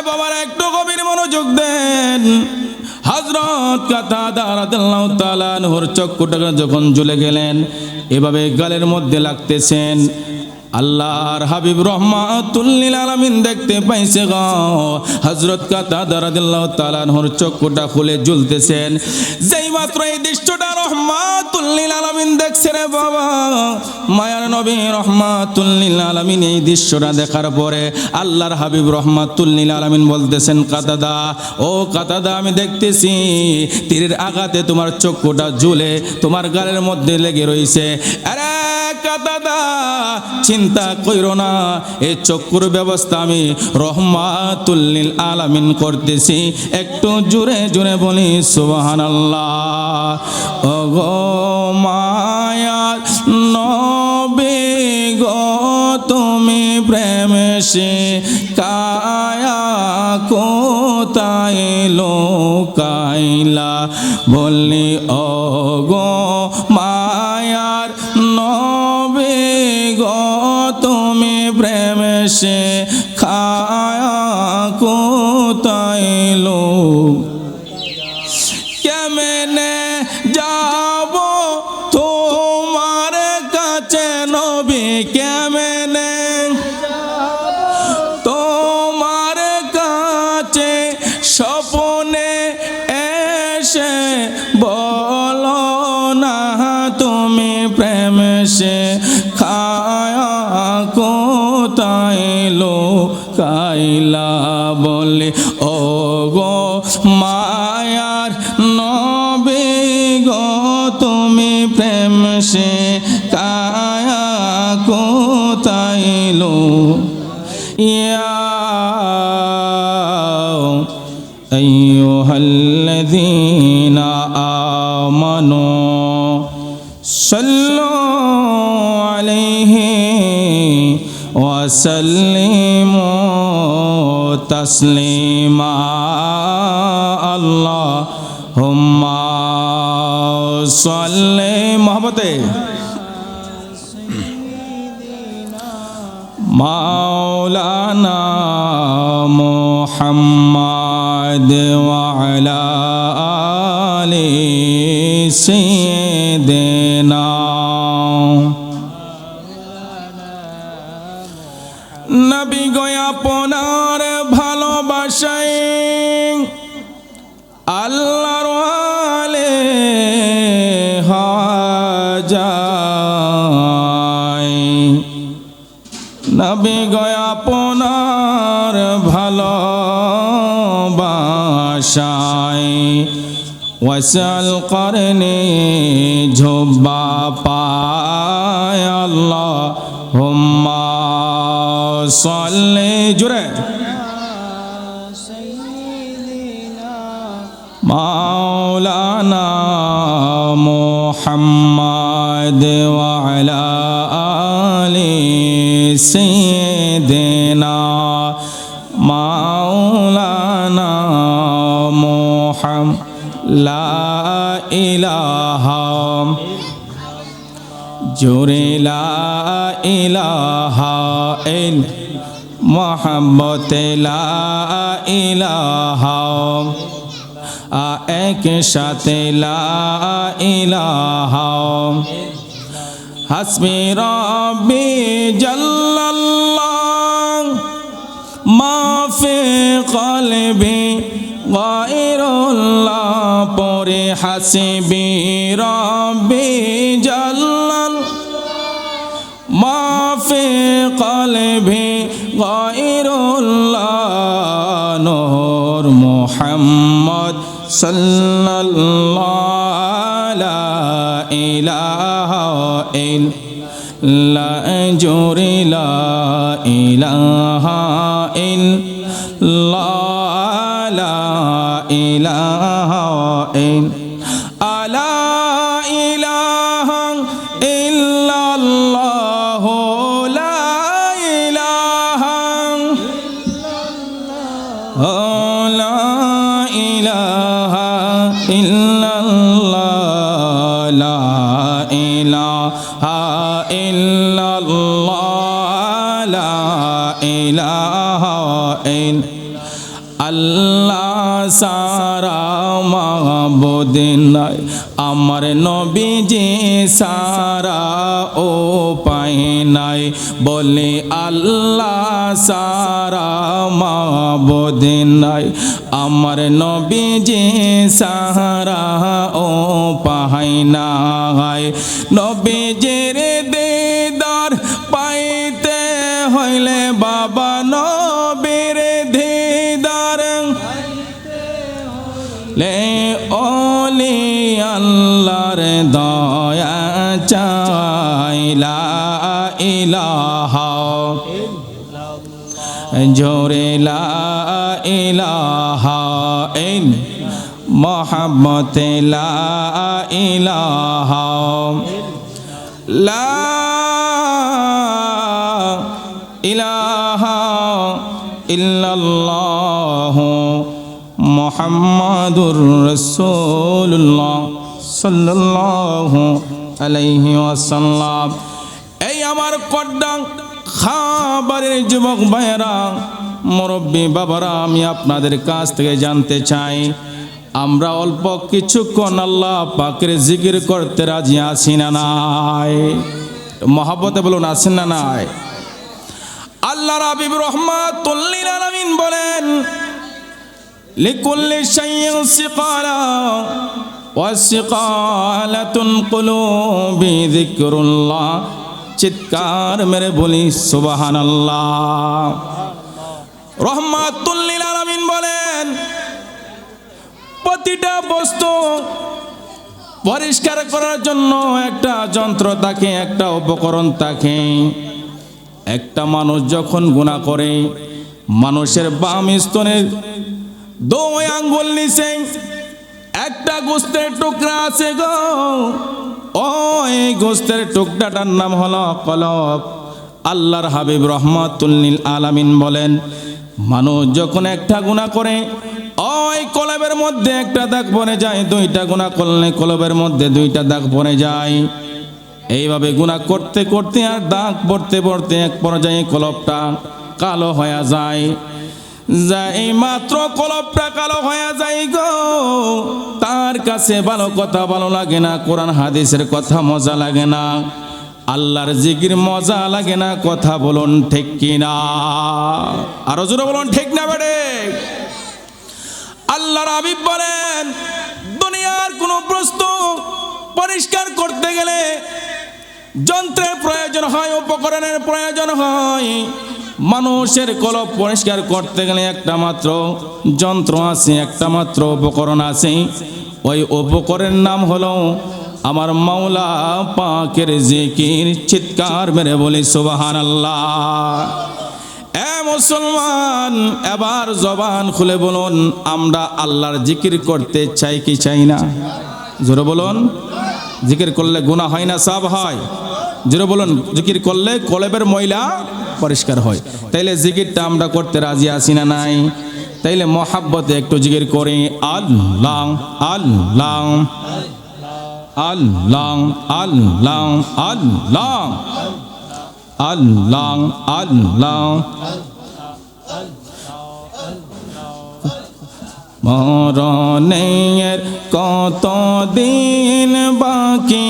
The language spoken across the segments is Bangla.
বাবার একটু গভীর মনোযোগ দেন। হযরত কাতাদা রাদিয়াল্লাহু তাআলা আনহুর চক্ষুটা যখন জ্বলে গেলেন, এভাবে গালের মধ্যে লাগতেছেন, আল্লাহর হাবিব রহমাতুল লিল আলামিন দেখতে পাইছে গো, হযরত কাতাদা রাদিয়াল্লাহু তাআলা আনহুর চক্ষুটা খুলে জ্বলতেছেন। যেই মাত্র এই দৃশ্যটা রহমাতুল লিল আলামিন দেখছে রে বাবা, মায়ার নবী রহমাতুল লিল আলামিন এই দৃশ্যটা দেখার পরে আল্লাহর হাবিব রহমাতুল লিল আলামিন বলতেছেন, কাতাদা, ও কাতাদা, আমি দেখতেছি তীরের আঘাতে তোমার চক্ষুটা জ্বলে তোমার গালের মধ্যে লেগে রয়েছে। আরে কাতাদা, চিন্তা কইরো না, এই চক্ষুর ব্যবস্থা আমি রহমাতুল লিল আলামিন করতেছি। একটু জোরে জোরে বলি সুবহানাল্লাহ। ওগো মায়ার নবী গো, তুমি প্রেম শিখায়া কোথায় লোকাইলা, বলি ওগো মায়ার নবী গো, তুমি প্রেম শিখায়া কোথায় লোক, কেমনে যাব তোমার কাছে নবী, কেমনে তোমার কাছে, স্বপ্নে এসে বলো না তুমি প্রেম শিখায়া কোথায় লোকাইলা, বলে ও গো মায়ার নবী গো, তুমি প্রেম শিখায়া কোথায় লোকাইলা। আইয়ুহাল্লাযীনা আমানু সাল্লু আলাইহি ওয়া সাল্লিমু তাসলিমা। আল্লাহুম্মা সাল্লি মুহাম্মাদে মাওলানা মুহাম্মদ ওয়া আলা আলি সাইয়্যিদিনা। নবী গো আপনার ভালোবাসায় আল্লাহর ওয়ালি হাজায়, নবী গো আপনার ভালোবাসায় ওয়াসাল করনে ঝোবা পায়। আল্লাহুম্মা সাল্লি জুরে মাওলানা মুহাম্মদ ওয়া আলা আলি সাইয়্যিদিনা মাওলানা মুহাম্মদ। লা ইলাহা জোরে লা ইলাহা ইল মুহাম্মতে লা ইলাহা, এক সাথে লা ইলাহা। হাসবি রাব্বি জাল্লাল্লাহ মা ফি কলবি গায়রুল্লাহ, পরে হাসবি রাব্বি জাল্লাল মা ফি কলবি গায়রুল্লাহ, নূর মুহাম্মদ সাল্লাল্লাহু লা ইলাহা ইল্লা জুরি লা ইলাহা ইল্লাল্লাহ, লা ইলাহা ইল্লা ইলাহা ইল্লাল্লাহ, লা ইলাহা লা ইলাহা ইল্লাল্লাহ, লা ইলাহা ইল্লাল্লাহ, লা ইলাহা ইল্লাল্লাহ। আল্লাহ সারা মাবুদ নাই, আমার নবীজি সারা ও পায় নাই। বলে আল্লাহ সারা মাবুদ নাই, আমার নবীজি সারা ও পায় নাই। নবীজির দিদার পাইতে হইলে বাবা নবীর দিদার লে ওলি আল্লাহর দয়া চাই। লা ইলাহা জোরে লা ইলাহা মোহাম্মদ লা ইলাহা লা ইলাহা ইল্লাল্লাহ মুহাম্মাদুর রাসূলুল্লাহ সাল্লাল্লাহু আলাইহি ওয়াসাল্লাম। এই আমার কড্ডা খাবারের যুবক ভাইয়েরা, মুরব্বী বাবারা, আমি আপনাদের কাছ থেকে জানতে চাই, আমরা অল্প কিছুক্ষণ আল্লাহ পাকের জিকির করতে রাজি আছি না নাই? মহব্বতে বলুন আছেন না নাই? আল্লাহর হাবিব রাহমাতুল লিল আলামিন বলেন, লিকুল্লি শাইইন সিকালা ওয়া সিকালাতুন কুলুবি যিকরুল্লাহ। চিৎকার মেরে বলি সুবহানাল্লাহ। রাহমাতুল লিল আলামিন বলেন, প্রতিটা বস্তু পরিষ্কার করার জন্য একটা যন্ত্র থাকে, একটা উপকরণ থাকে। একটা মানুষ যখন গুনাহ করে, মানুষের বাম স্তনের 2 আঙ্গুল নিচে একটা গোস্তের টুকরা আছে গো, ওই গোস্তের টুকরাটার নাম হলো কলব। আল্লাহর হাবিব রাহমাতুল লিল আলামিন বলেন, মানুষ যখন একটা গুনাহ করে, ওই কলবের মধ্যে একটা দাগ পড়ে যায়। 2টা গুনাহ করলে কলবের মধ্যে 2টা দাগ পড়ে যায়। এইভাবে গুনাহ করতে করতে আর দাগ পড়তে পড়তে এক পর্যায়ে কলবটা কালো হয়ে যায়। যাই মাত্র কলবটা কালো হয়ে যায় গো, তার কাছে ভালো কথা ভালো লাগে না, কোরআন হাদিসের কথা মজা লাগে না, আল্লাহর জিকির মজা লাগে না। কথা বলুন ঠিক কিনা? আরো জোরে বলুন ঠিক না বেড়ে? আল্লাহর হাবিব বলেন, দুনিয়ার কোন বস্তু পরিষ্কার করতে গেলে যন্ত্রের প্রয়োজন হয়, উপকরণের প্রয়োজন হয়। মানুষের কলব পরিষ্কার করতে গেলে একটা মাত্র যন্ত্র আছে, একটা মাত্র উপকরণ আছে। ওই উপকরণের নাম হলো আমার মাওলা পাকের জিকির। চিৎকার মেরে বলি সুবহানাল্লাহ। এ মুসলমান, এবার জবান খুলে বলুন, আমরা আল্লাহর জিকির করতে চাই কি চাই না? জোরে বলুন। জিকির করলে গুনাহ হয় না সওয়াব হয়? জোরে বলুন। জিকির করলে কলবের ময়লা পরিষ্কার হয়। তাইলে জিকিরটা আমরা করতে রাজি আছি না নাই? তাইলে মহাব্বতে একটু জিকির করি, আল্লাহ আল্লাহ আল্লাহ আল্লাহ আল্লাহ আল্লাহ আল্লাহ। মরণের কত দিন বাকি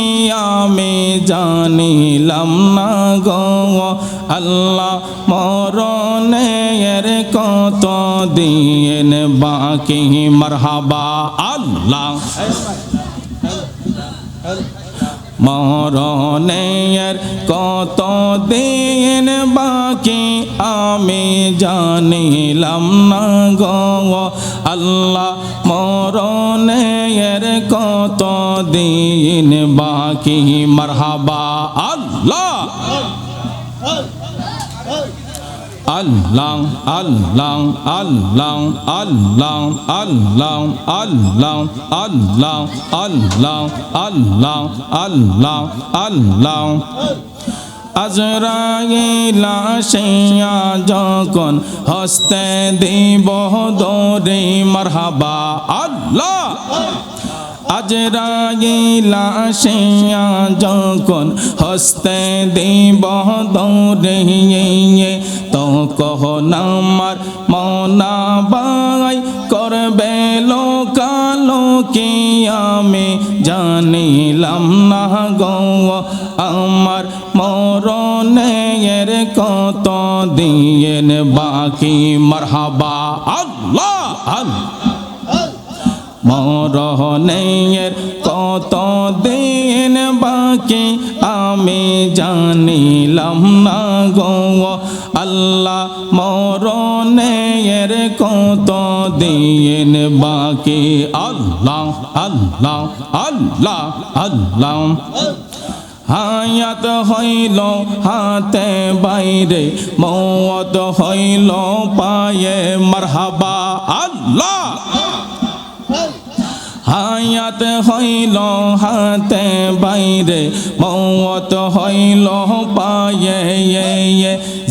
আমি জানিলাম না গো আল্লাহ, মরণের কত দিন বাকি। মারহাবা আল্লাহ। মরণের কত দিন বাকি আমি জানিলাম না গো আল্লাহ, মরণের কত দিন বাকি। মারহাবা আল্লাহ আল্লাহ আল্লাহ আল্লাহ আল্লাহ আল্লাহ আল্লাহ আল্লাহ আল্লাহ আল্লাহ আল্লাহ আল্লাহ। আজরাইল আসিয়া যখন হস্তে দিব দরে মারহাবা আল্লাহ। আজরাইল আসিয়া যখন হস্তে দিব দরে তখন আমার মনা বাই করবে লোকালোকি আমি জানিলাম না গো আমার মরণের কত দিন বাকি মারহাবা আল্লাহ আল্লাহ মরণের কত দিন বাকি আমি জানিলাম না গো আল্লাহ মরণের কত দিন বাকি আল্লাহ আল্লাহ আল্লাহ আল্লাহ হায়াত হইল হাতে বাইরে মওত হইল পায়ে মারহাবা আল্লাহ হায়াত হইল হাতে বাইরে মওত হইল পায়ে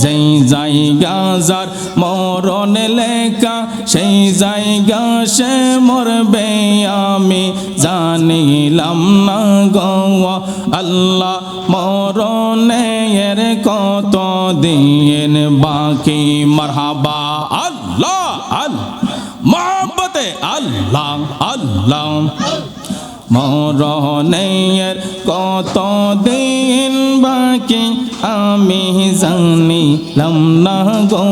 যেই জায়গা যার মরণ লেখা সেই জায়গা সে মরবে আমি জানিলাম না গো আল্লাহ মরণের কত দিন বাকি মারহাবা আল্লাহ আল্লাহ মোহাব্বতে আল্লাহ আল্লাহ মরণের কত দিন বাকি আমি জানিলাম না গো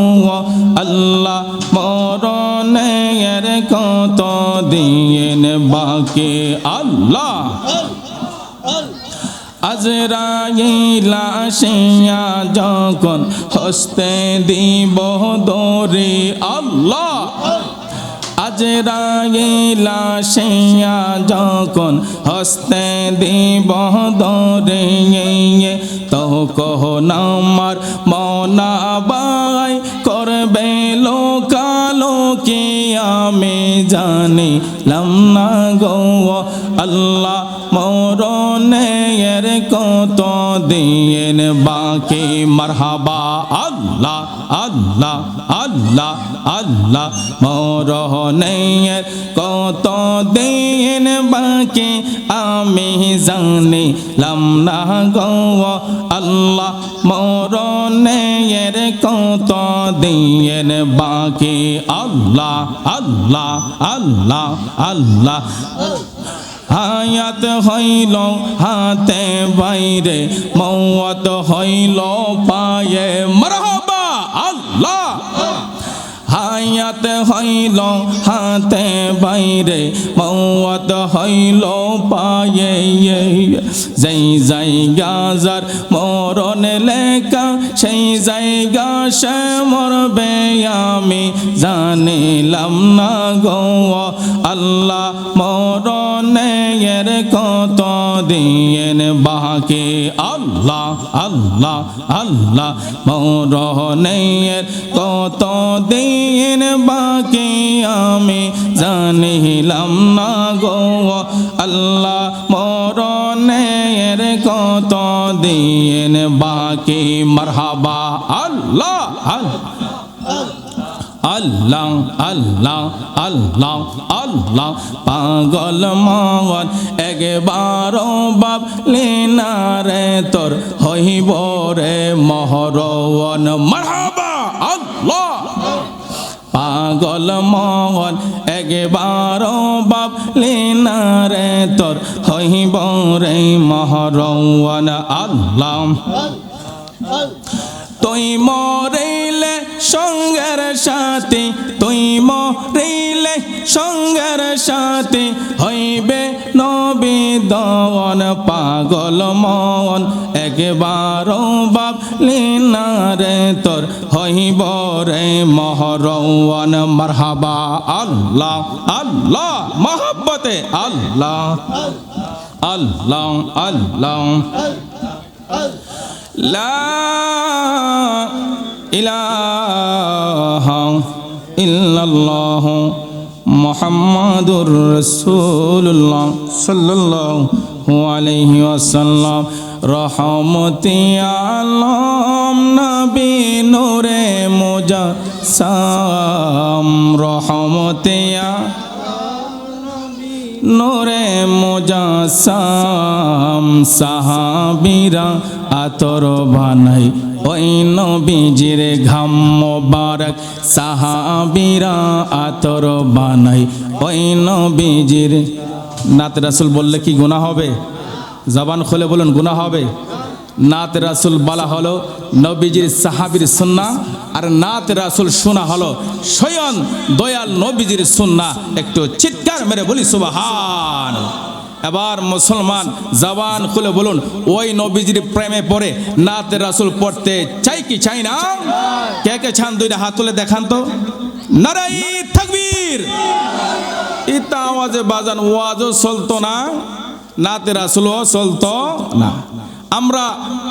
আল্লাহ মরণের কত দিন বাকি আল্লাহ আজরাইল আসিয়া যখন হস্তে দিব দরি আল্লাহ আজরাইল আসিয়া যখন হস্তে দিব দরে তখন আমার মনা বাই করবে লোকালোকি আমি জানিলাম না গো আল্লাহ মরণের কত দিন বাকি মারহাবা আল্লাহ আল্লাহ আল্লাহ আল্লাহ মরণের কত দিন বাকি আমি জানিলাম না গো আল্লাহ মরণের কত দিন বাকি আল্লাহ আল্লাহ আল্লাহ আল্লাহ হায়াত হইল হাতে বাইরে মওত হইল পায়ে মারহাবা আল্লাহ হায়াত হইল হাতে বাইরে মওত হইল পায়ে যেই জায়গা যার মরণ লেখা সেই জায়গা সে মরবে আমি জানিলাম না গো আল্লাহ মরণের কত দিন বাকি আল্লাহ আল্লাহ আল্লাহ মরণের কত দিন বাকি আমি জানিলাম না গো আল্লাহ মরণের কত দিন বাকি মারহাবা আল্লাহ আল্লাহ আল্লাহ আল্লাহ আল্লাহ পাগল মন একবার বাবলিনা রে তোর হইব রে মহরওয়ান মারহাবা আল্লাহ পাগল মন একবার বাবলিনা রে তোর হইব রে মহরওয়ান আল্লাহ তুই মরিলে সঙ্গের সাথী তুই মরিলে সঙ্গের সাথী হইবে নবী দওয়ান পাগল মন একবার বাবলিনা রে তোর হইব রে মহরওয়ান মারহাবা আল্লাহ আল্লাহ মোহাব্বতে আল্লাহ আল্লাহ আল্লাহ লা ইলাহা ইল্লাল্লাহ মুহাম্মাদুর রাসূলুল্লাহ সাল্লাল্লাহু আলাইহি ওয়াসাল্লাম রহমতি আলম নবী নূরে মুজাসসাম রহমতি নূরে মুজাসসাম সাহাবীরা আতর বানাই ওই নবীজির ঘাম মোবারক সাহাবীরা আতর বানাই ওই নবীজির। নাত রাসূল বললে কি গুনাহ হবে? জবান খুলে বলুন গুনাহ হবে? নাত রাসূল বলা হলো নবীজির সাহাবীর সুন্নাহ, আর নাত রাসূল শোনা হলো স্বয়ং দয়াল নবীজির সুন্নাহ। একটু চিৎকার মেরে বলি সুবহান। এবার মুসলমান জবান খুলে বলুন ওই নবীজির প্রেমে পড়ে নাত রাসূল পড়তে চাই কি চাই না? কে কে চান দুইটা হাত তুলে দেখান তো। নারায়ে তাকবীর। ইতা আওয়াজে বাজান ওয়াজও চলতো না, নাতে রাসূলও চলতো না। আমরা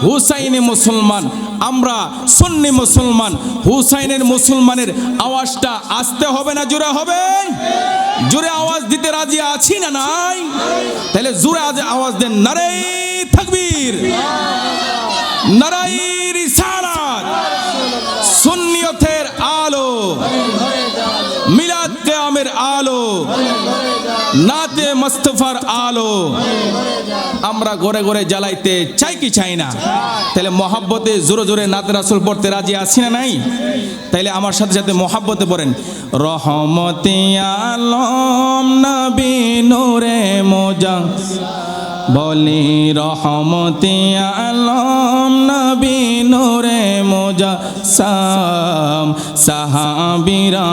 হুসাইনি মুসলমান, আমরা সুন্নি মুসলমান। হুসাইনের মুসলমানের আওয়াজটা আসতে হবে না জোরে হবে? জোরে আওয়াজ দিতে রাজি আছি না নাই? তাহলে জোরে আওয়াজ দেন নারায়ে তাকবীর, নারায়ে রিসালাত, সুন্নিয়তের আলো, মিলাদ কিয়ামের আলো, নাতে মুস্তাফার আলো আমরা ঘরে ঘরে জ্বালাইতে চাই কি চাই না? তাহলে মহাব্বতে জোরে জোরে নাতে রাসূল পড়তে রাজি আছি না নাই? তাইলে আমার সাথে সাথে মহাব্বতে পড়েন রহমতে আলম নবী নূরে মুজাসসাম। বলি রহমতে আলম নবী নূরে মুজাসসাম সাহাবীরা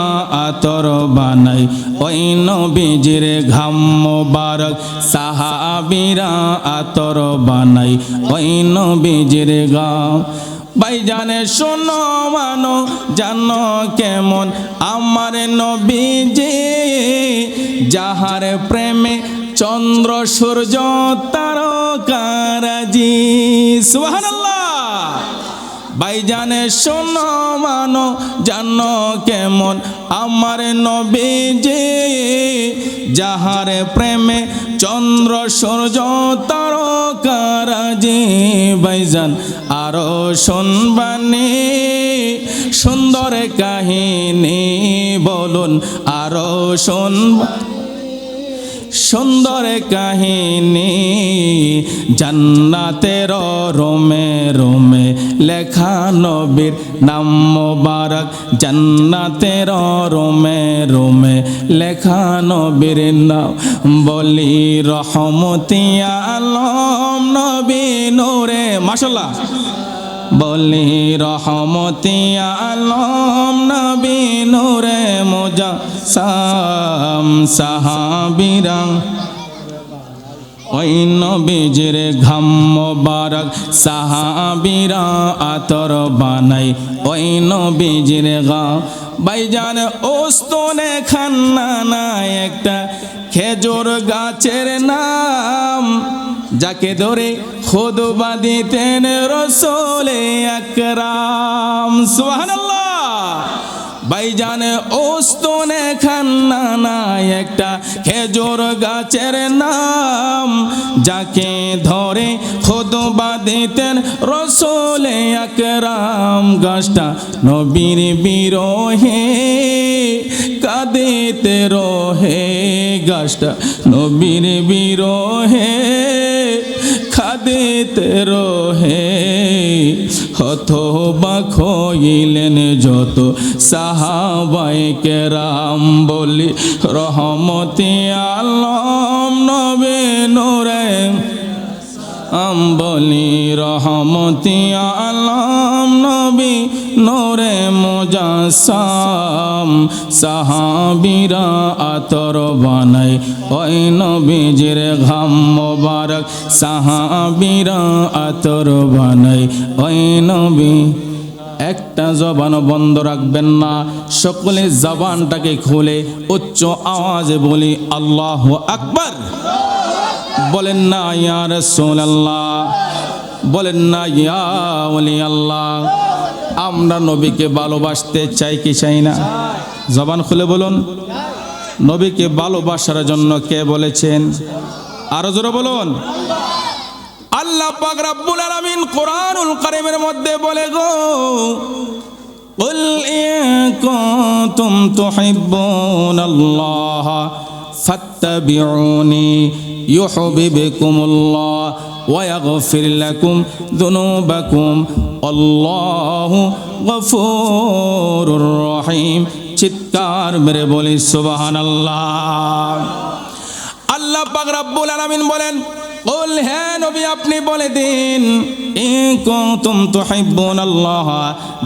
আতর বানাই ওই নবীজির ঘাম মোবারক সাহাবীরা আতর বানাই ওই নবীজির ঘাম। ভাইজানে শোনো মানো জানো কেমন আমার নবীজি, যাহার প্রেমে চন্দ্র সূর্য তারকারাজি। সুবহানাল্লাহ। ভাইজানে শোনো মানো জানো কেমন আমার নবীজি, যাহার প্রেমে চন্দ্র সূর্য তারকারাজি। ভাইজান আরো শুনবানি সুন্দর কাহিনী বলুন, আরো শুনবা সুন্দর কাহিনী জান্নাতের রোমে রোমে লেখা নবীর নাম মোবারক, জান্নাতের রোমে রোমে লেখা নবীর নাম। বলি রহমতে আলম নবী নূরে মাশাআল্লাহ। বলি রহমতে আলম নবী নূরে মুজাসসাম সাহাবীরা ওই নবীজির ঘাম মোবারক সাহাবীরা আতর বানাই ওই নবীজির ঘাম। ভাইজান ওস্তনে খান্না না একটা খেজুর গাছের নাম, যাকে ধরে খুতবা দিতেন রাসূল আকরাম। সুবহানাল্লাহ। ভাইজান ওস্তনে খান্না না একটা খেজুর গাছের নাম, যাকে ধরে খুতবা দিতেন রাসূল আকরাম। গাছটা নবীর বিরহে কাঁদিতে রহে, গাছটা নবীর বিরহে কাঁদিতে রহে। হতবাক হইলেন যত সাহাবায়ে কেরাম। বলি রহমতে আলম নবী নূরে বলি রহমতে আলম নবী নূরে মুজাসসাম সাহাবীরা আতর বানাই ওই নবীজির ঘাম মোবারক সাহাবীরা আতর বানাই ওই নবী। একটা জবানও বন্ধ রাখবেন না, সকলে জবানটাকে খুলে উচ্চ আওয়াজে বলি আল্লাহু আকবার। বলেন না ইয়া রাসূলুল্লাহ, বলেন না ইয়া ওলি আল্লাহ। আমরা নবীকে ভালোবাসতে চাই কি চাই না? জবান খুলে বলুন। নবীকে ভালোবাসার জন্য কে বলেছেন? আরো জোরে বলুন। আল্লাহ পাক রব্বুল আলামিন কোরআনুল কারীমের মধ্যে বলে গো, কুল ইন কুনতুম তুহিব্বুনাল্লাহ ফাত্তাবিউনি ইউহিব্বুকুমুল্লাহ ওয়া ইয়াগফির লাকুম যুনুবাকুম আল্লাহু গফুরুর রহিম। চিৎকার মেরে বলি সুবহানাল্লাহ। আল্লাহ পাক রব্বুল আলামিন বলেন, কুল হে নবী আপনি বলে দিন, ইন কুনতুম তুহিব্বুনাল্লাহ,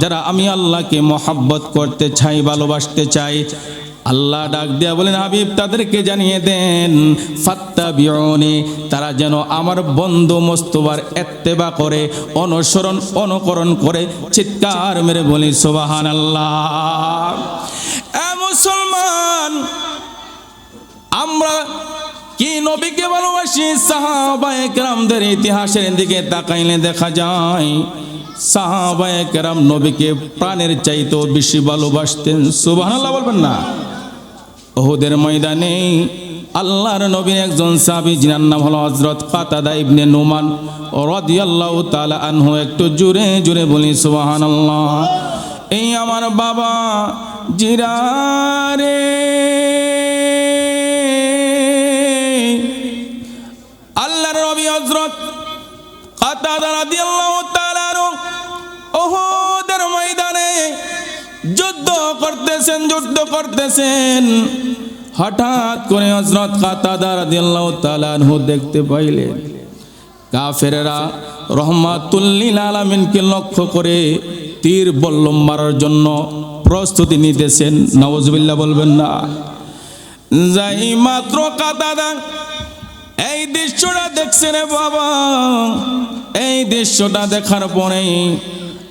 যারা আমি আল্লাহকে মহব্বত করতে চাই, ভালোবাসতে চাই, আল্লাহ ডাক দিয়া বলেন হাবিব তাদেরকে জানিয়ে দেন, ফাত্তাবিউনি, তারা যেন আমার বন্ধু মোস্তফার ইত্তেবা করে, অনুসরণ অনুকরণ করে। চিৎকার মেরে বলি সুবহানাল্লাহ। এ মুসলমান, আমরা কি নবীকে ভালোবাসি? সাহাবায়ে কেরামদের ইতিহাসের দিকে তাকাইলে দেখা যায় সাহাবায়ে কেরাম নবীকে প্রাণের চাইতেও বেশি ভালোবাসতেন। সুবহানাল্লাহ বলবেন না? উহুদের ময়দানে আল্লাহর নবীর একজন সাহাবী, যার নাম হলো হযরত কাতাদা ইবনে নুমান রাদিয়াল্লাহু তাআলা আনহু। একটু জোরে জোরে বলি সুবহানাল্লাহ। এই আমার বাবা জিরারে, আল্লাহর নবী হযরত কাতাদা রাদিয়াল্লাহু তাআলা আনহু উহুদের ময়দানে যুদ্ধ করতেছেন। হঠাৎ করে হযরত কাতাদা রাদিয়াল্লাহু তাআলা আনহু দেখতে পাইলেন কাফেররা রহমাতুল লিল আলামিনকে লক্ষ্য করে তীর বল্লম মারার জন্য প্রস্তুতি নিতেছেন। নাউজুবিল্লাহ বলবেন না? যাই মাত্র কাতাদা এই দৃশ্যটা দেখছে রে বাবা, এই দৃশ্যটা দেখার পরেই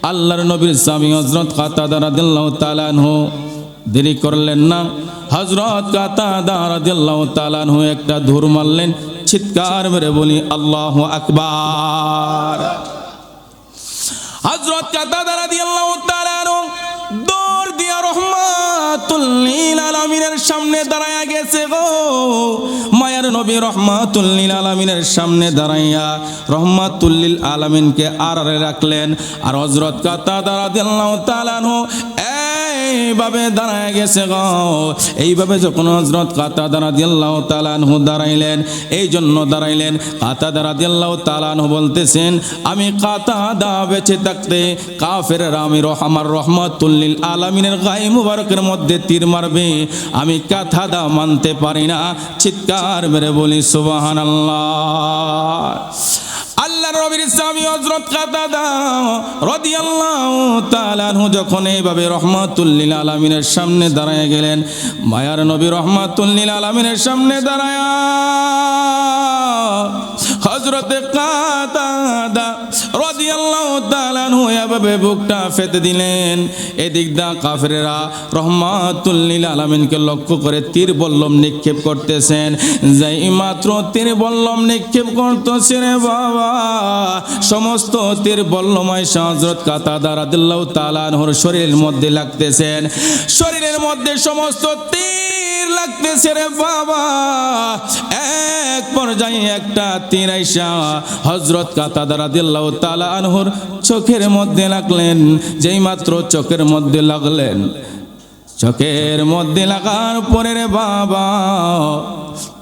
আল্লাহর নবীর স্বামী হযরত কাতাদা রাদিয়াল্লাহু তাআলা আনহু দেরি করলেন না। হযরত কাতাদা রাদিয়াল্লাহু তাআলা আনহু একটা ধুর মারলেন। চিৎকার মেরে বলি আল্লাহু আকবার। হযরত কাতাদা রাদিয়াল্লাহু তাআলা আনহু দৌড় দিয়া রহমাতুল লিল আলামিনের সামনে দাঁড়ায়া গেছে গো। মায়ার নবী রহমাতুল লিল আলামিনের সামনে দাঁড়াইয়া রহমাতুল লিল আলামিনকে আড়ালে রাখলেন। আর হযরত কাতাদা রাদিয়াল্লাহু তাআলা আনহু এইভাবে দাঁড়ায় গেছে গো। এইভাবে যখন হযরত কাতাদা রাদিয়াল্লাহু তাআলা আনহু দাঁড়াইলেন, এই জন্য দাঁড়াইলেন, কাতাদা রাদিয়াল্লাহু তাআলা আনহু বলতেছেন, আমি কাতাদা বেঁচে থাকতে কাফেররা আমার রহমাতুল লিল আলামিনের গায়ে মুবারকের মধ্যে তীর মারবে, আমি কাতাদা মানতে পারি না। চিৎকার মেরে বলি সুবহানাল্লাহ। আল্লাহর নবীর সাহাবী হযরত কাতাদা রাদিয়াল্লাহু তাআলা আনহু যখন এইভাবে রহমাতুল লিল আলামিনের সামনে দাঁড়ায় গেলেন, মায়ার নবী রহমাতুল লিল আলামিনের সামনে দাঁড়ায়া হযরত কাতাদা রাদিয়াল্লাহু তাআলা আনহু এভাবে বুকটা ফেতে দিলেন। এদিক দা কাফেররা রহমাতুল লিল আলামিনকে লক্ষ্য করে তীর বল্লম নিক্ষেপ করতেছেন। যেই মাত্র তীর বল্লম নিক্ষেপ করতেছে রে বাবা, সমস্ত তীর বল্লম আইসা হযরত কাতাদা রাদিয়াল্লাহু তাআলা আনহুর শরীরের মধ্যে লাগতেছেন। শরীরের মধ্যে সমস্ত তীর লাগতেছে রে বাবা। এক পর্যায়ে একটা তীর আইসা হযরত কাতাদা রাদিয়াল্লাহু তাআলা আনহুর চোখের মধ্যে লাগলেন। যেই মাত্র চোখের মধ্যে লাগলেন, চোখের মধ্যে লাগার পরে রে বাবা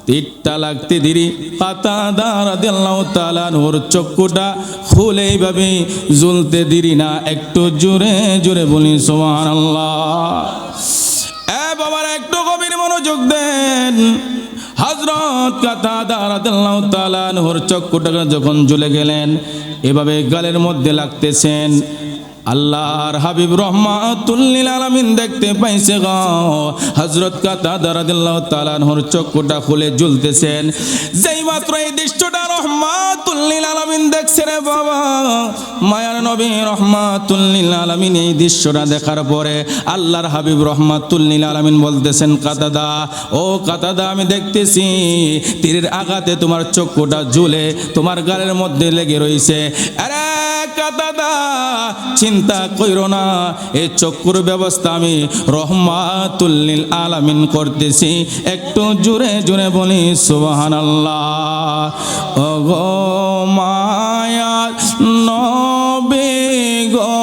তীরটা লাগতে দেরি কাতাদা রাদিয়াল্লাহু তাআলা আনহুর চক্ষুটা খুলে এইভাবে জ্বলতে দেরি না। একটু জোরে জোরে বলি সুবহানাল্লাহ। এ বাবার একটু গভীর মনোযোগ দেন। হযরত কাতাদা রাদিয়াল্লাহু তাআলা আনহুর চক্ষুটা যখন জ্বলে গেলেন, এভাবে গালের মধ্যে লাগতেছেন, আল্লাহর হাবিব রহমাতুল লিল আলামিন দেখতে পাইছে গো হযরত কাতাদা রাদিয়াল্লাহু তাআলা আনহুর চক্ষুটা খুলে জ্বলতেছেন। যেই মাত্র এই দৃশ্যটা রহমাতুল লিল আলামিন দেখছে রে বাবা, মায়ার নবী রহমাতুল লিল আলামিন এই দৃশ্যটা দেখার পরে আল্লাহর হাবিব রহমাতুল লিল আলামিন বলতেছেন, কাতাদা, ও কাতাদা, আমি দেখতেছি তীরের আঘাতে তোমার চক্ষুটা জ্বলে তোমার গালের মধ্যে লেগে রয়েছে। আরে কাতাদা, চিন্তা কইরো না, এই চক্ষুর ব্যবস্থা আমি রহমাতুল লিল আলামিন করতেছি। একটু জোরে জোরে বলি সুবহানাল্লাহ। ও গো মায়ার নবী গো,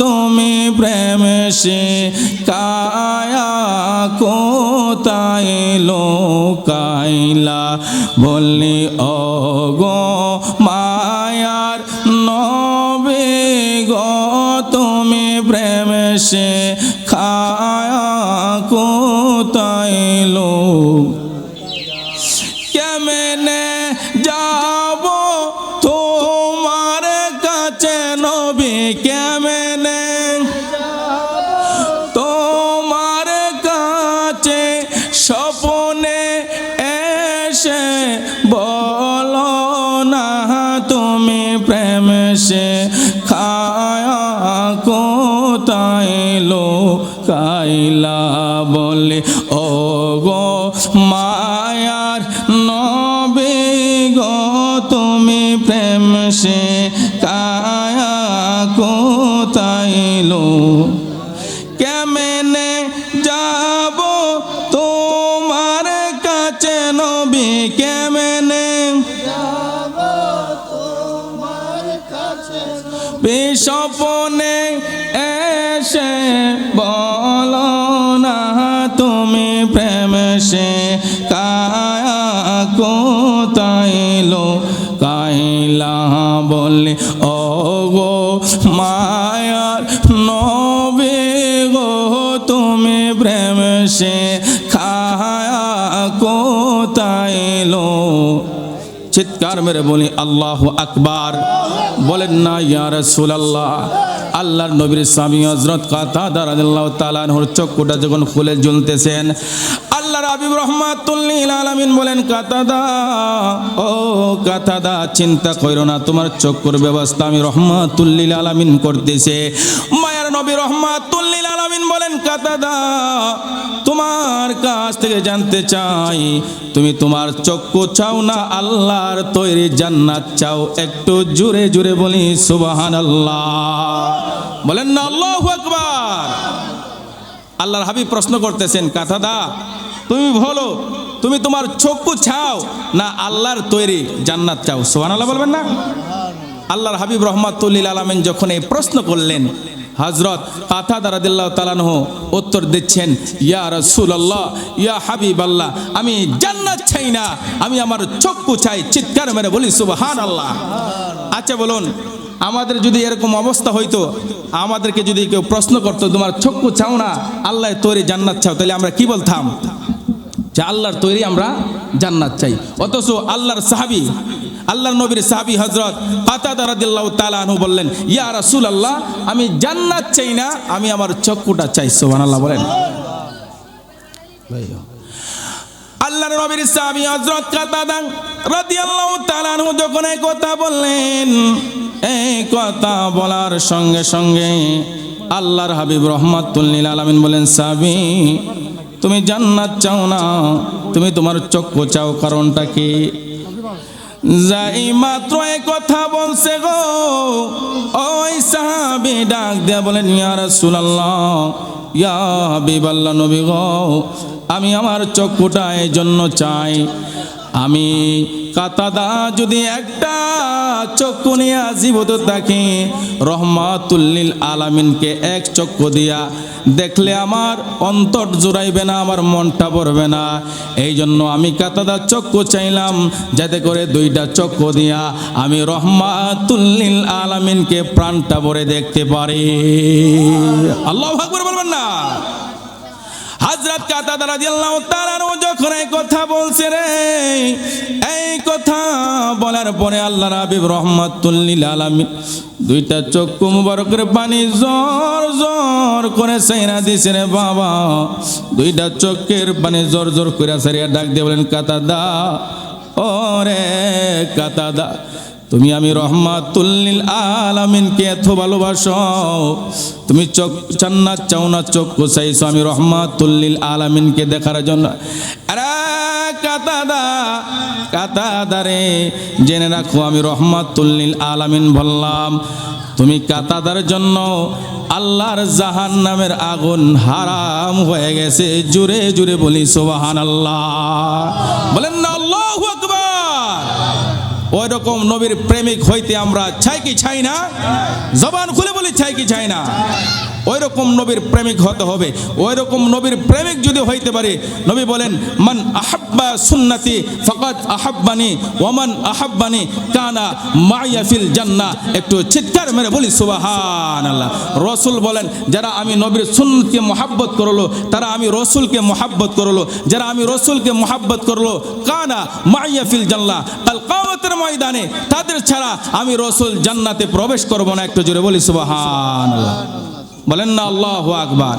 তুমি প্রেমে কায়া কোথায় লোকা বললি ও গো মায়ার নবী গো তুমি প্রেম সে খায়া কোথায় লো কেমনে যাব তোমার কাছে নবী কেমনে তোমার কাছে স্বপ্নে এসে বলো না তুমি প্রেম সে খায়া কোথায় লো কাইলা বলে ও গো মায়ার নবী গো তুমি প্রেম সে কায়া কোথায় লো কেমনে যাব তোমার কাছে নবী কেমনে বিস্বপনে এসে বলো না তুমি প্রেম সে কায়া কোথায় লো কাইলা বলে ও গো মায়ার নবী গো তুমি প্রেম সে খায়া কোথায় লো চিৎকার মেরে বলি আল্লাহু আকবার বলেন না ইয়া রাসূলুল্লাহ আল্লাহর নবীর স্বামী হযরত কাতাদা রাদিয়াল্লাহু তাআলা আনহুর চক্ষুটা যখন খুলে জ্বলতেছেন আল্লাহর হাবিব রাহমাতুল লিল আলামিন বলেন কাতাদা ও কাতাদা চিন্তা কইরো না তোমার চক্ষুর ব্যবস্থা আমি রাহমাতুল লিল আলামিন করতেছে মায়ার নবী রাহমাতুল লিল আলামিন বলেন কাতাদা তোমার কাছ থেকে জানতে চাই তুমি তোমার চক্ষু চাও না আল্লাহর তৈরি জান্নাত চাও একটু জোরে জোরে বলি সুবহানাল্লাহ বলেন না আল্লাহু আকবার আল্লাহর হাবিব প্রশ্ন করতেছেন কাতাদা তুমি বলো তুমি তোমার চক্ষু চাও না আল্লাহর তৈরি জান্নাত চাও সুবহানাল্লাহ বলবেন না আল্লাহর হাবিব রাহমাতুল লিল আলামিন যখন এই প্রশ্ন করলেন হযরত কাতাদা রাদিয়াল্লাহু তাআলা আনহু উত্তর দিচ্ছেন ইয়া রাসূলুল্লাহ ইয়া হাবিবাল্লাহ আমি জান্নাত চাই না আমি আমার চক্ষু চাই চিৎকার মেরে বলি সুবহানাল্লাহ আচ্ছা বলুন আমাদের যদি এরকম অবস্থা হইতো আমাদেরকে যদি কেউ প্রশ্ন করতো তোমার চক্ষু চাও না আল্লাহর তৈরি জান্নাত চাও তাহলে আমরা কি বলতাম যে আল্লাহর তৈরি আমরা জান্নাত চাই অথচ আল্লাহর সাহাবী আল্লাহর নবীর সাহাবী হযরত কাতাদা রাদিয়াল্লাহু তাআলা আনহু বললেন ইয়া রাসূলুল্লাহ আমি জান্নাত চাই না আমি আমার চক্ষুটা চাই সুবহানাল্লাহ বলেন আল্লাহর নবীর সাহাবী হযরত কাতাদা রাদিয়াল্লাহু তাআলা আনহু যখন এই কথা বললেন এই কথা বলার সঙ্গে সঙ্গে আল্লাহর হাবিব রাহমাতুল লিল আলামিন বলেন সাহাবী তুমি জান্নাত চাও না তুমি তোমার চক্ষু চাও কারণটা কি যাই মাত্র এই কথা বলছে গো ওই সাহাবী ডাক দিয়ে বলেন ইয়া রাসূলুল্লাহ ইয়া হাবিবাল্লাহ নবী গো আমি আমার চক্ষুটা এই জন্য চাই আমি কাতাদা যদি একটা চক্ষু নিয়ে জীবিত থাকি রহমাতুল লিল আলামিনকে এক চক্ষু দিয়া দেখলে আমার অন্তর জুড়াইবে না আমার মনটা ভরবে না এই জন্য আমি কাতাদা চক্ষু চাইলাম যাতে করে দুইটা চক্ষু দিয়া আমি রহমাতুল লিল আলামিনকে প্রাণটা ভরে দেখতে পারি আল্লাহু আকবার বলবেন না হযরত কাতাদা রাদিয়াল্লাহু তাআলা যখন এই কথা বলছে রে এই কথা বলার পরে আল্লাহর হাবিব রাহমাতুল লিল আলামিন দুইটা চক্ষু মুবারকের পানি জোর জোর করে সাইরা দিছে রে বাবা দুইটা চোখের পানি জোর জোর করে সারিয়া ডাক দিয়ে বলেন কাতাদা ওরে কাতাদা তুমি আমি রহমাতুল লিল আলামিনকে এত ভালোবাসো তুমি চোখ জান্নাত চাও না চক্ষু চাইছো আমি রহমাতুল লিল আলামিনকে দেখার জন্য আরে কাতাদা রে জেনে রাখো আমি রহমাতুল লিল আলামিন বললাম তুমি কাতাদার জন্য আল্লাহর জাহান্নামের আগুন হারাম হয়ে গেছে জোরে জোরে বলি সুবহানাল্লাহ বলেন না আল্লাহু আকবার ওই রকম নবীর প্রেমিক হইতে আমরা চাই কি চাই না জবান খুলে বলি চাই কি চাই না ওই রকম নবীর প্রেমিক হতে হবে। ওই রকম নবীর প্রেমিক যদি হইতে পারে, নবী বলেন মান আহাব্বা সুন্নতি ফাকাদ আহাব্বানি ওয়া মান আহাব্বানি কানা মাইয়া ফিল জান্নাহ। একটু চিৎকার মেরে বলি সুবহানাল্লাহ। রাসূল বলেন যারা আমি নবীর সুন্নতকে মুহাব্বত করলো তারা আমি রাসূলকে মুহাব্বত করলো, যারা আমি রাসূলকে মুহাব্বত করলো কানা মাইয়া ফিল জান্নাহ, কাল কিয়ামতের ময়দানে তাদের ছাড়া আমি রাসূল জান্নাতে প্রবেশ করব না। একটু জোরে বলি সুবহানাল্লাহ। বলেন না আল্লাহু আকবার।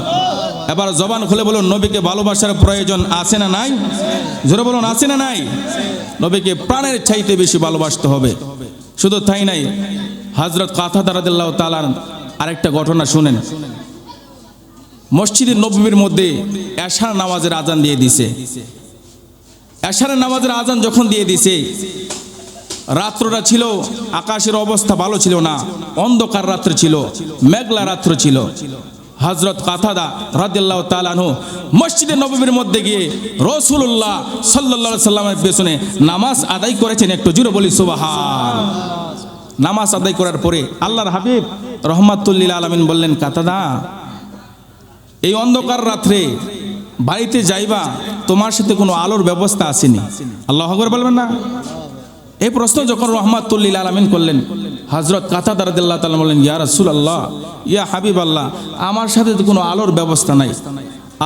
এবার জবান খুলে বলুন নবীকে ভালোবাসার প্রয়োজন আছে না নাই? জোরে বলুন আছে না নাই? নবীকে প্রাণের চাইতে বেশি ভালোবাসতে হবে। শুধু তাই নাই, হযরত কাতাদা রাদিয়াল্লাহু তাআলা আরেকটা ঘটনা শুনেন। মসজিদে নববীর মধ্যে এশার নামাজের আজান দিয়ে দিছে। এশারের নামাজের আজান যখন দিয়ে দিছে, রাত্রটা ছিল, আকাশের অবস্থা ভালো ছিল না, অন্ধকার রাত্র ছিল, মেঘলা রাত্র ছিল। হযরত কাতাদা রাদিয়াল্লাহু তাআলা আনহু মসজিদে নববীর মধ্যে গিয়ে রাসূলুল্লাহ সাল্লাল্লাহু আলাইহি সাল্লামের পেছনে নামাজ আদায় করেছেন। একটু জোরে বলি সুবহান। নামাজ আদায় করার পরে আল্লাহর হাবিব রাহমাতুল লিল আলামিন বললেন, কাতাদা এই অন্ধকার রাত্রে বাড়িতে যাইবা, তোমার সাথে কোনো আলোর ব্যবস্থা আসেনি? আল্লাহু আকবার বলবেন না? এই প্রশ্ন যখন রাহমাতুল লিল আলামিন করলেন, হযরত কাতাদা রাদিয়াল্লাহু তাআলা বললেন, ইয়া রাসূলুল্লাহ, ইয়া হাবিবাল্লাহ, আমার সাথে তো কোনো আলোর ব্যবস্থা নাই।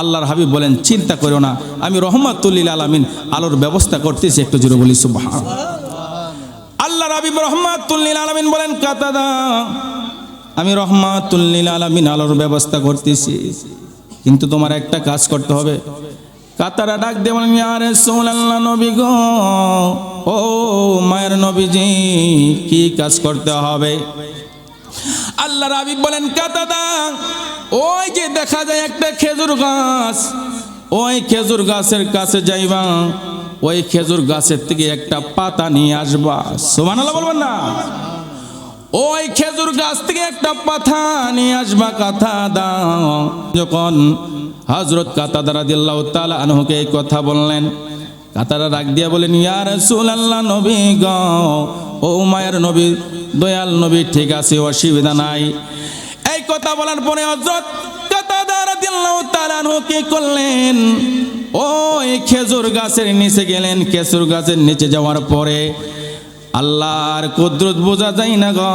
আল্লাহর হাবিব বলেন, চিন্তা করো না, আমি রাহমাতুল লিল আলামিন আলোর ব্যবস্থা করতেছি। একটু জোরে বলি সুবহান। আল্লাহর হাবিব রাহমাতুল লিল আলামিন বলেন, কাতাদা আমি রাহমাতুল লিল আলামিন আলোর ব্যবস্থা করতেছি, কিন্তু তোমার একটা কাজ করতে হবে। কাতাদা ডাক দিয়ে বলেন, ইয়া রাসূলুল্লাহ, নবী গো, ও মায়ের নবীজি, কি কাজ করতে হবে? আল্লাহর হাবিব বলেন, কাতাদা ওই যে দেখা যায় একটা খেজুর গাছ, ওই খেজুর গাছের কাছে যাইবা, ওই খেজুর গাছের থেকে একটা পাতা নিয়ে আসবা। সুবহানাল্লাহ বলবেন না? ওই খেজুর গাছ থেকে একটা পাতা নিয়ে আসবা কাতাদা। যখন হযরত কাতাদা রাদিয়াল্লাহু তাআলা আনহুকে এই কথা বললেন, কাতাদা ডাক দিয়া বলেন, ইয়া রাসূলুল্লাহ, নবী গো, ও মায়ের নবী, দয়াল নবী, ঠিক আছে, অসুবিধা নাই। এই কথা বলার পরে হযরত কাতাদা রাদিয়াল্লাহু তাআলা আনহু কি করলেন? ওই খেজুর গাছের নিচে গেলেন। খেজুর গাছের নিচে যাওয়ার পরে আল্লাহর কুদরত বোঝা যায় না গো।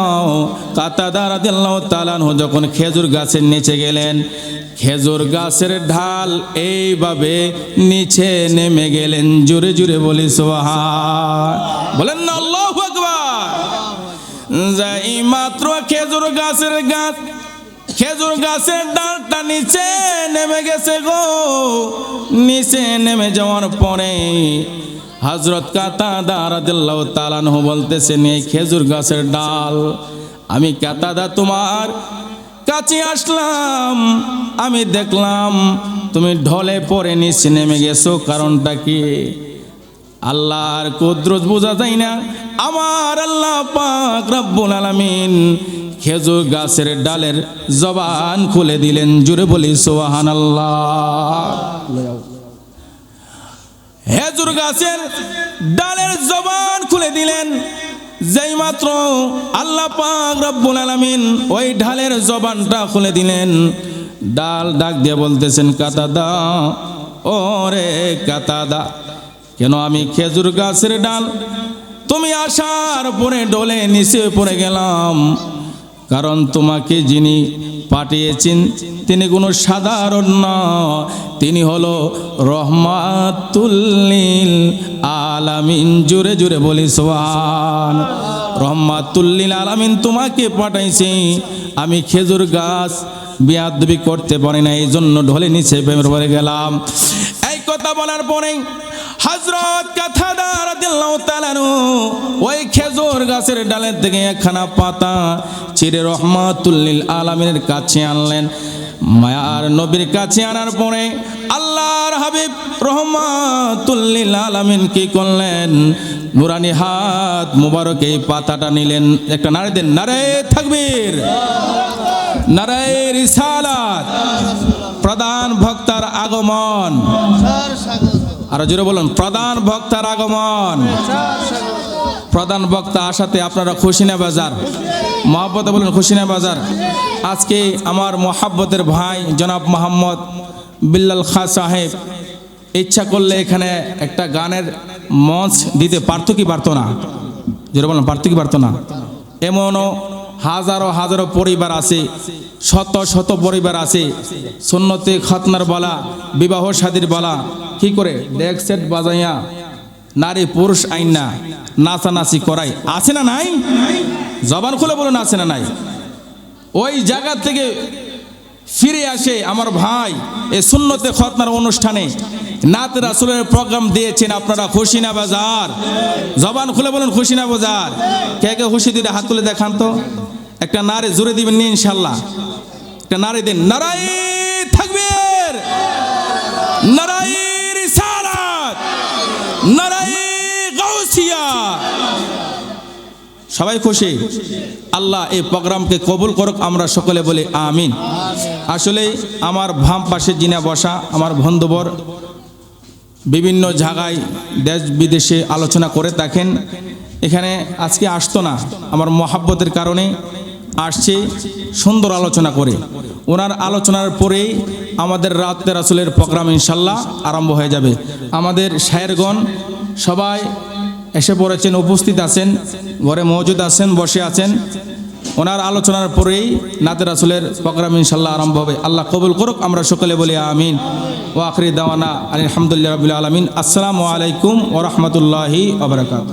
কাতাদা রাদিয়াল্লাহু তাআলা আনহু যখন খেজুর গাছের নিচে গেলেন, খেজুর গাছের ঢাল এইভাবে নিচে নেমে গেলেন। জোরে জোরে বলি সুবহান। বলেন না আল্লাহু আকবার। যাই মাত্র খেজুর গাছের ডালটা নিচে নেমে গেছে গো। নিচে নেমে যাওয়ার পরে হযরত কাতাদা রাদিয়াল্লাহু তাআলা আনহু বলতেছেন, এই খেজুর গাছের ডাল, আমি কাতাদা তোমার কাছে আসলাম, আমি দেখলাম তুমি ঢলে পড়ে নিচে নেমে গেছো, কারণটা কি? আল্লাহর কুদরত বোঝা যায় না? আমার আল্লাহ পাক রব্বুল আলামিন খেজুর গাছের ডালের জবান খুলে দিলেন। জোরে বলি সুবহানাল্লাহ। খেজুর গাছের ডালের জবান খুলে দিলেন। যেই মাত্র আল্লাহ পাক রব্বুল আলামিন ওই ঢালের জবানটা খুলে দিলেন, ডাল ডাক দিয়ে বলতেছেন, কাতাদা, ও রে কাতাদা, কেন আমি খেজুর গাছের ডাল তুমি আসার পরে ডলে নিচে পড়ে গেলাম? কারণ তোমাকে যিনি পাঠিয়েছেন তিনি কোনো সাধারণ না, তিনি হলো রহমাতুল লিল আলামিন। জোরে জোরে বলি সুবহান। রহমাতুল লিল আলামিন তোমাকে পাঠাইছে। আমি খেজুর গাছ বেয়াদবি করতে পারি না, এই জন্য ঢলে নিচে পড়ে গেলাম। এই কথা বলার পরে হযরত কাতাদা রাদিয়াল্লাহু তাআলা ওই খেজুর গাছের ডালের থেকে একখানা পাতা ছিঁড়ে রহমাতুল লিল আলামিনের কাছে আনলেন। মায়ার নবীর কাছে আনার পরে আল্লাহর হাবিব রহমাতুল লিল আলামিন কি করলেন? নুরানি হাত মুবারক এই পাতাটা নিলেন। একটা নারে দেন, নারে তাকবীর, নারে রিসালাত। প্রধান ভক্তার আগমন। আর জোরে বলুন, প্রধান ভক্তার আগমন। প্রধান বক্তা আসাতে আপনারা খুশি না বাজার? মহব্বতে বলুন খুশি না বাজার? আজকে আমার মহাব্বতের ভাই জনাব মোহাম্মদ বিল্লাল খাঁ সাহেব ইচ্ছা করলে এখানে একটা গানের মঞ্চ দিতে পারতো কি পারতো না? যেটা বললাম পারতো কি পারতো না? এমনও হাজারো হাজারো পরিবার আছে, শত শত পরিবার আছে সুন্নতে খতনার বলা, বিবাহ শাদীর বলা কি করে ডেক সেট বাজাইয়া নারী পুরুষ আইনা নাচানাচি করাই, আছে না নাই? জবান খুলে বলুন আছে না নাই? ওই জায়গা থেকে ফিরে আসে আমার ভাই এই সুন্নতে খতনার অনুষ্ঠানে নাত রাসূলের প্রোগ্রাম দিয়েছেন, আপনারা খুশি না বাজার? জবান খুলে বলুন খুশি না বাজার? কে কে খুশি দিলে হাত তুলে দেখান তো। একটা নারে জোরে দিবেন নি ইনশাআল্লাহ? একটা নারে দিন, নারায়ে তাকবীর, নারায়ে রিসালাত, নারায়ে গাউসিয়া। সবাই খুশি? আল্লাহ এই প্রোগ্রামকে কবুল করুক, আমরা সকলে বলি আমিন। আসলে আমার বাম পাশে জিনা বসা আমার বন্ধুবর বিভিন্ন জায়গায় দেশ বিদেশে আলোচনা করে থাকেন, এখানে আজকে আসতো না, আমার মহাব্বতের কারণে আসছে সুন্দর আলোচনা করে। ওনার আলোচনার পরেই আমাদের রাতে রাসূলের প্রোগ্রাম ইনশাল্লাহ আরম্ভ হয়ে যাবে। আমাদের শায়েরগণ সবাই এসে পড়েছেন, উপস্থিত আছেন, ঘরে মওজুদ আছেন, বসে আছেন। ওনার আলোচনার পরেই নাতে রাসূলের প্রোগ্রাম ইনশাল্লাহ আরম্ভ হবে। আল্লাহ কবুল করুক, আমরা সকলে বলি আমিন। ওয়া আখিরি দাওয়ানা আলহামদুলিল্লাহি রাব্বিল আলামিন। আসসালামু আলাইকুম ওয়া রাহমাতুল্লাহি ওয়া বারাকাতুহু।